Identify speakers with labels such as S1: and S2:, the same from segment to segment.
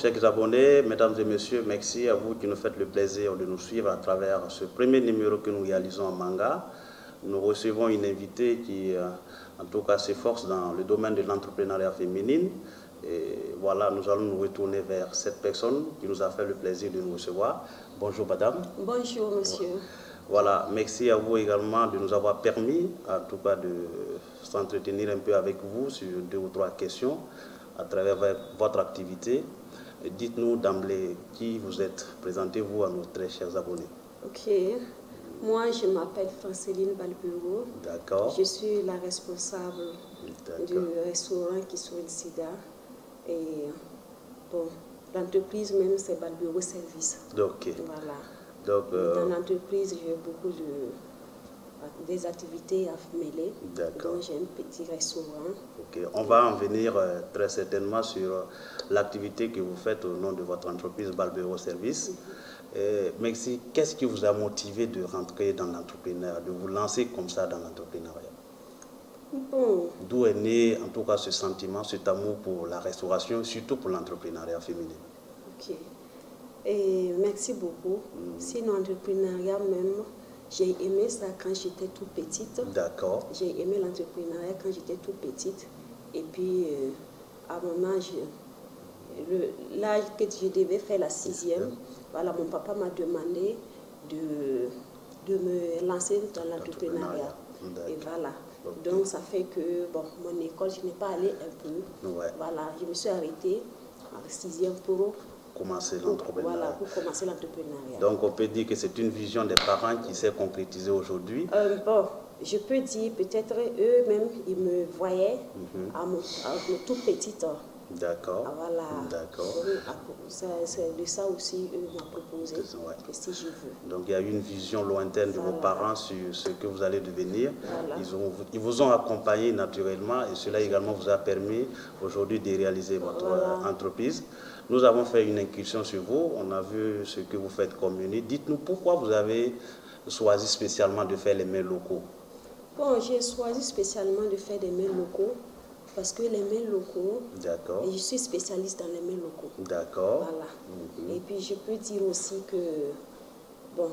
S1: chers abonnés, mesdames et messieurs, merci à vous qui nous faites le plaisir de nous suivre à travers ce premier numéro que nous réalisons en manga. Nous recevons une invitée qui, en tout cas, s'efforce dans le domaine de l'entrepreneuriat féminine. Et voilà, nous allons nous retourner vers cette personne qui nous a fait le plaisir de nous recevoir. Bonjour, madame.
S2: Bonjour, monsieur.
S1: Voilà, merci à vous également de nous avoir permis, en tout cas, de s'entretenir un peu avec vous sur 2 ou 3 questions à travers votre activité. Dites-nous d'emblée qui vous êtes. Présentez-vous à nos très chers abonnés.
S2: Ok. Moi, je m'appelle Franceline Balbureau.
S1: D'accord.
S2: Je suis la responsable du restaurant qui sont Sida. Et bon, l'entreprise même, c'est Balbureau Service.
S1: Ok.
S2: Voilà.
S1: Donc,
S2: dans l'entreprise, j'ai beaucoup des activités à mêler.
S1: D'accord.
S2: Donc, j'ai un petit restaurant.
S1: Ok. On va en venir très certainement sur l'activité que vous faites au nom de votre entreprise Balbureau Service. Merci. Qu'est-ce qui vous a motivé de rentrer dans l'entrepreneuriat, de vous lancer comme ça dans l'entrepreneuriat?
S2: Bon.
S1: D'où est né en tout cas ce sentiment, cet amour pour la restauration, surtout pour l'entrepreneuriat féminin?
S2: Ok. Et merci beaucoup. Sinon, l'entrepreneuriat même, j'ai aimé ça quand j'étais toute petite.
S1: D'accord.
S2: J'ai aimé l'entrepreneuriat quand j'étais toute petite. Et puis, à mon âge, l'âge que je devais faire la 6e, voilà, mon papa m'a demandé de me lancer dans l'entrepreneuriat. Et voilà. Okay. Donc, ça fait que, bon, mon école, je n'ai pas allé un peu.
S1: Ouais.
S2: Voilà, je me suis arrêtée en 6e pour
S1: commencer l'entrepreneuriat.
S2: Voilà, pour commencer l'entrepreneuriat.
S1: Donc, on peut dire que c'est une vision des parents qui s'est concrétisée aujourd'hui.
S2: Bon, je peux dire, peut-être eux-mêmes, ils me voyaient à mon tout petit.
S1: D'accord.
S2: Voilà.
S1: D'accord.
S2: C'est de ça aussi, eux m'ont proposé, que si je veux.
S1: Donc, il y a eu une vision lointaine de vos parents sur ce que vous allez devenir.
S2: Voilà.
S1: Ils vous ont accompagné naturellement et cela également vous a permis aujourd'hui de réaliser votre entreprise. Nous avons fait une incursion sur vous, on a vu ce que vous faites comme unité. Dites-nous pourquoi vous avez choisi spécialement de faire les mets locaux.
S2: Bon, j'ai choisi spécialement de faire des mets locaux parce que les mets locaux, et je suis spécialiste dans les mets locaux.
S1: D'accord.
S2: Voilà. Et puis je peux dire aussi que, bon,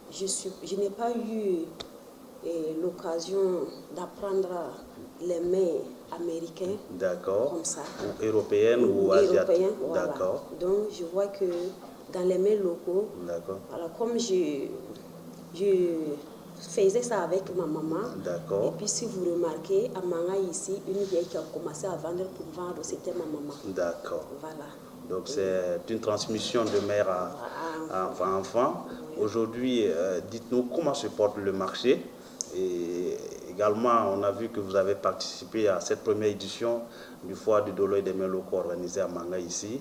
S2: je n'ai pas eu l'occasion d'apprendre les mets américains.
S1: D'accord.
S2: Comme ça.
S1: Ou européennes ou asiatiques.
S2: Voilà.
S1: D'accord.
S2: Donc je vois que dans les mets locaux, voilà, comme je faisais ça avec ma maman.
S1: D'accord.
S2: Et puis si vous remarquez, à Manga ici, une vieille qui a commencé à vendre pour vendre, c'était ma maman.
S1: D'accord.
S2: Voilà.
S1: Donc c'est une transmission de mère à enfant. Oui. Aujourd'hui, dites-nous comment se porte le marché. Et également, on a vu que vous avez participé à cette première édition du Foire du Dolo et des mets locaux organisé à Manga ici.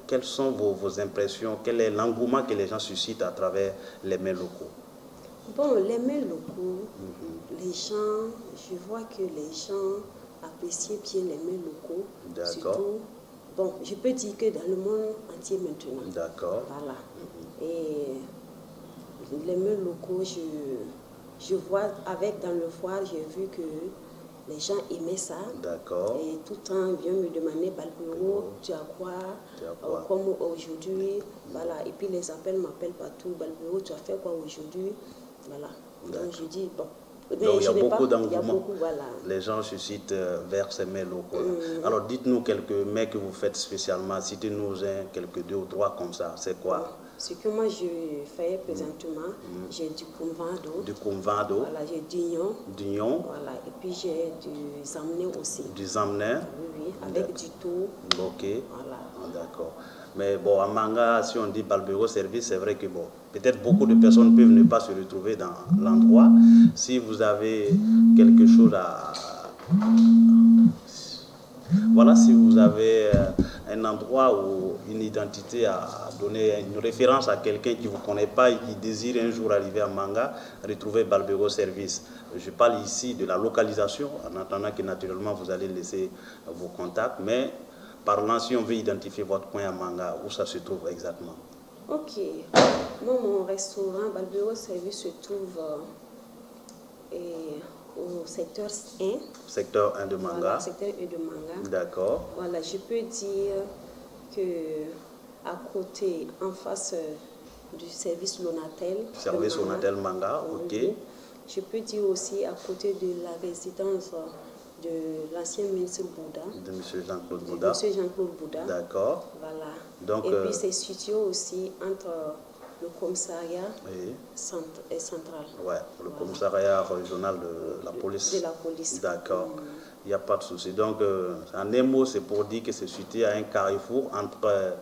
S1: Quelles sont vos impressions? Quel est l'engouement que les gens suscitent à travers les mets locaux?
S2: Bon, les mets locaux, les gens, je vois que les gens apprécient bien les mets locaux.
S1: D'accord.
S2: Surtout, bon, je peux dire que dans le monde entier maintenant.
S1: D'accord.
S2: Voilà. Et les mets locaux, je vois dans le foire, j'ai vu que les gens aimaient ça.
S1: D'accord.
S2: Et tout le temps, ils viennent me demander, Balbureau, tu as quoi? Comme aujourd'hui. Voilà. Et puis les appels m'appellent partout. Balbureau, tu as fait quoi aujourd'hui? Voilà. Donc je dis, bon.
S1: Donc il y a beaucoup d'engouement.
S2: Voilà.
S1: Les gens suscitent vers ces mets locaux. Alors dites-nous quelques mets que vous faites spécialement. Citez-nous quelques 2 ou 3 comme ça. C'est quoi?
S2: Ce que moi je fais présentement, j'ai du kumvado.
S1: Du kumvado.
S2: Voilà, j'ai d'oignon.
S1: D'oignon.
S2: Voilà, et puis j'ai du zamné aussi.
S1: Du zamné.
S2: Oui, avec du thou.
S1: Ok.
S2: Voilà.
S1: D'accord. Mais bon, à Manga, si on dit Balbureau Service, c'est vrai que bon, peut-être beaucoup de personnes peuvent ne pas se retrouver dans l'endroit. Si vous avez quelque chose à... Voilà, si vous avez un endroit ou une identité à donner, une référence à quelqu'un qui ne vous connaît pas et qui désire un jour arriver à Manga, retrouver Balbureau Service. Je parle ici de la localisation, en attendant que naturellement vous allez laisser vos contacts, mais parlant, si on veut identifier votre coin à Manga, où ça se trouve exactement?
S2: Ok. Moi, mon restaurant Balbureau Service se trouve au secteur 1.
S1: Secteur 1 de Manga.
S2: Voilà, secteur 1 de Manga.
S1: D'accord.
S2: Voilà, je peux dire que à côté, en face du service Lonatel.
S1: Service Lonatel Manga, ok.
S2: Oui. Je peux dire aussi à côté de la résidence de l'ancien ministre Bouddha.
S1: De M. Jean-Claude Bouddha.
S2: Monsieur Jean-Claude Bouddha.
S1: D'accord.
S2: Voilà.
S1: Donc,
S2: et puis c'est situé aussi entre le commissariat et central.
S1: Ouais, le commissariat régional de la police.
S2: De la police.
S1: D'accord. Il n'y a pas de souci. Donc, en un mot, c'est pour dire que c'est situé à un carrefour entre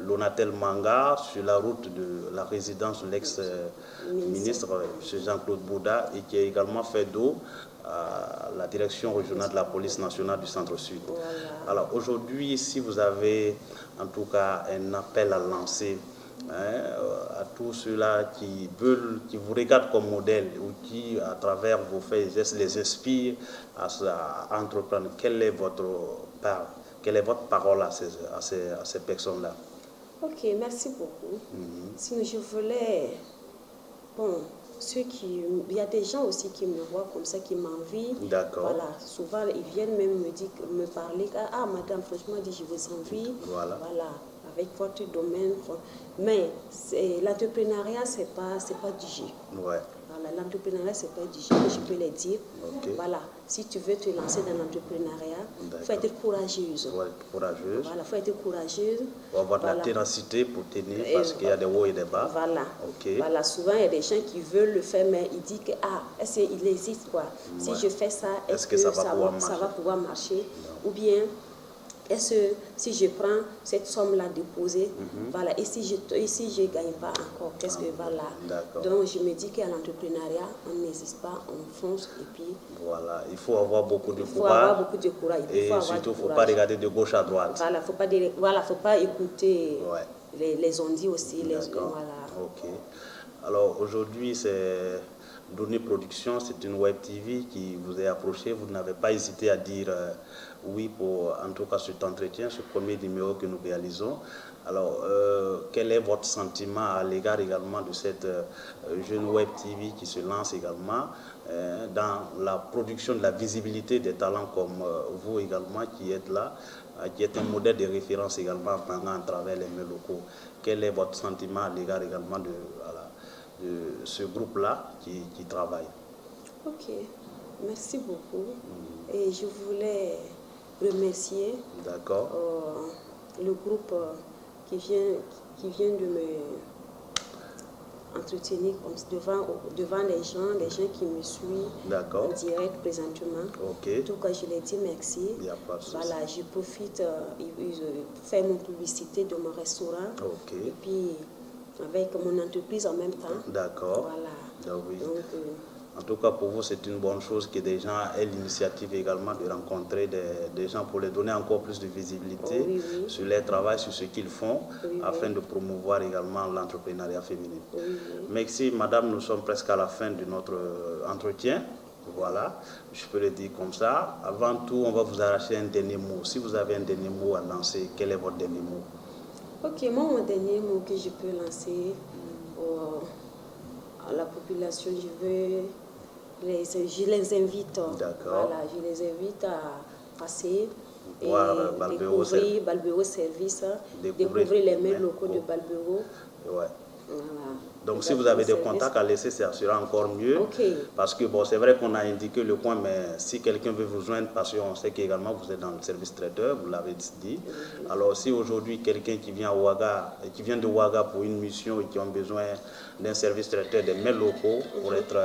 S1: Lonatel Manga, sur la route de la résidence de l'ex-ministre M. Jean-Claude Bouddha, et qui est également fait d'eau à la direction régionale de la police nationale du centre-sud.
S2: Voilà.
S1: Alors, aujourd'hui, si vous avez en tout cas un appel à lancer, à tous ceux-là qui veulent, qui vous regardent comme modèle ou qui, à travers vos faits et gestes, les inspirent à entreprendre, quelle est votre parole à ces personnes-là?
S2: Ok, merci beaucoup. Sinon, je voulais... Bon, il y a des gens aussi qui me voient comme ça, qui m'envient.
S1: D'accord.
S2: Voilà, souvent, ils viennent même me parler. Ah, madame, franchement, je vous envie.
S1: Voilà.
S2: Avec votre domaine. Mais l'entrepreneuriat, c'est pas du jeu.
S1: Ouais.
S2: Voilà, l'entrepreneuriat, c'est pas du jeu, je peux le dire.
S1: Okay.
S2: Voilà, si tu veux te lancer dans l'entrepreneuriat, il faut être courageuse.
S1: Il faut être courageuse.
S2: Voilà, il faut être courageuse.
S1: Il faut avoir de la ténacité pour tenir, parce qu'il y a des hauts et des bas.
S2: Voilà.
S1: Okay.
S2: Voilà, souvent, il y a des gens qui veulent le faire, mais ils disent que, est-ce qu'il existe quoi? Si je fais ça, est-ce que ça va pouvoir marcher? Ou bien, est-ce que si je prends cette somme-là déposée, voilà, et si je ne gagne pas encore, qu'est-ce que voilà. Donc je me dis qu'à l'entrepreneuriat, on n'hésite pas, on fonce et puis...
S1: Voilà, il faut avoir beaucoup de courage.
S2: Il faut avoir beaucoup de courage.
S1: Et surtout, il ne faut pas regarder de gauche à droite.
S2: Voilà, faut pas écouter les ondits aussi.
S1: Voilà. Ok. Alors aujourd'hui, c'est Donné Production, c'est une web TV qui vous est approchée. Vous n'avez pas hésité à dire oui pour, en tout cas, cet entretien, ce premier numéro que nous réalisons. Alors, quel est votre sentiment à l'égard également de cette jeune web TV qui se lance également dans la production de la visibilité des talents comme vous également qui êtes là, qui est un modèle de référence également à travers les milieux locaux. Quel est votre sentiment à l'égard également de ce groupe-là qui travaille?
S2: Ok, merci beaucoup. Et je voulais remercier le groupe qui vient de me entretenir devant les gens qui me suivent en direct présentement.
S1: Okay.
S2: En tout cas, je les dis merci.
S1: Il y a pas de souci.
S2: Voilà, je profite de faire mon publicité de mon restaurant.
S1: Okay.
S2: Et puis, avec mon entreprise en même temps.
S1: D'accord.
S2: Voilà.
S1: Oui.
S2: Donc,
S1: en tout cas, pour vous, c'est une bonne chose que des gens aient l'initiative également de rencontrer des gens pour les donner encore plus de visibilité sur leur travail, sur ce qu'ils font, afin de promouvoir également l'entrepreneuriat féminin. Merci, madame, nous sommes presque à la fin de notre entretien. Voilà, je peux le dire comme ça. Avant tout, on va vous arracher un dernier mot. Si vous avez un dernier mot à lancer, quel est votre dernier mot?
S2: Ok, moi, mon dernier mot que je peux lancer à la population, je les invite. Voilà, je les invite à passer et découvrir Balbero Service, découvrir les mails locaux de Balbero.
S1: Ouais.
S2: Voilà.
S1: Donc si vous avez des contacts à laisser, ça sera encore mieux. Parce que bon, c'est vrai qu'on a indiqué le coin, mais si quelqu'un veut vous joindre, parce qu'on sait qu'également vous êtes dans le service traiteur, vous l'avez dit. Alors si aujourd'hui quelqu'un qui vient de Ouaga pour une mission et qui a besoin d'un service traiteur, des mails locaux pour être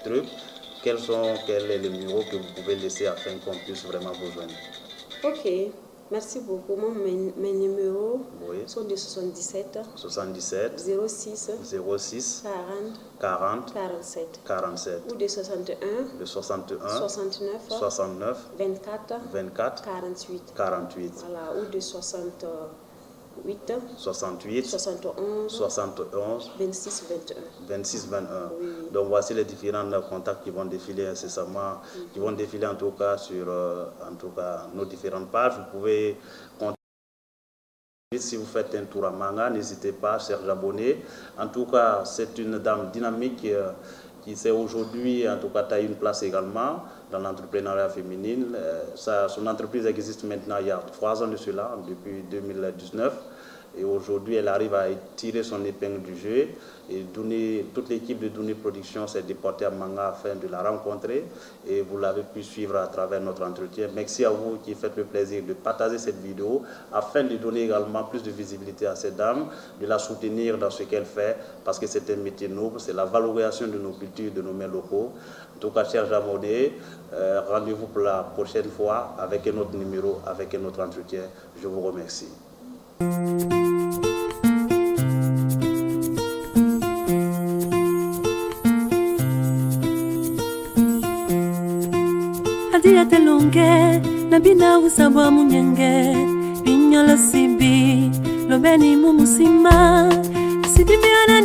S1: truc, quel est le numéro que vous pouvez laisser afin qu'on puisse vraiment vous joindre?
S2: Ok. Merci beaucoup. Mes numéros sont de 77 06 40 47 ou de 61 69 24 48. Voilà, ou de 68 71 26 21.
S1: Donc voici les différents contacts qui vont défiler incessamment, qui vont défiler en tout cas sur nos différentes pages. Vous pouvez contacter. Si vous faites un tour à Manga, n'hésitez pas, chers abonnés. En tout cas, c'est une dame dynamique qui s'est aujourd'hui, en tout cas, taillé une place également dans l'entrepreneuriat féminin. Son entreprise existe maintenant il y a 3 ans de cela, depuis 2019. Et aujourd'hui, elle arrive à tirer son épingle du jeu. Et toute l'équipe de Douni Production s'est déportée à Manga afin de la rencontrer. Et vous l'avez pu suivre à travers notre entretien. Merci à vous qui faites le plaisir de partager cette vidéo afin de donner également plus de visibilité à cette dame, de la soutenir dans ce qu'elle fait, parce que c'est un métier noble, c'est la valorisation de nos cultures, de nos mets locaux. En tout cas, cher Jamodé, rendez-vous pour la prochaine fois avec un autre numéro, avec un autre entretien. Je vous remercie.
S3: Adia telonge na bina usabwa munyenge binyola sibi lobeni mumusima sidimiana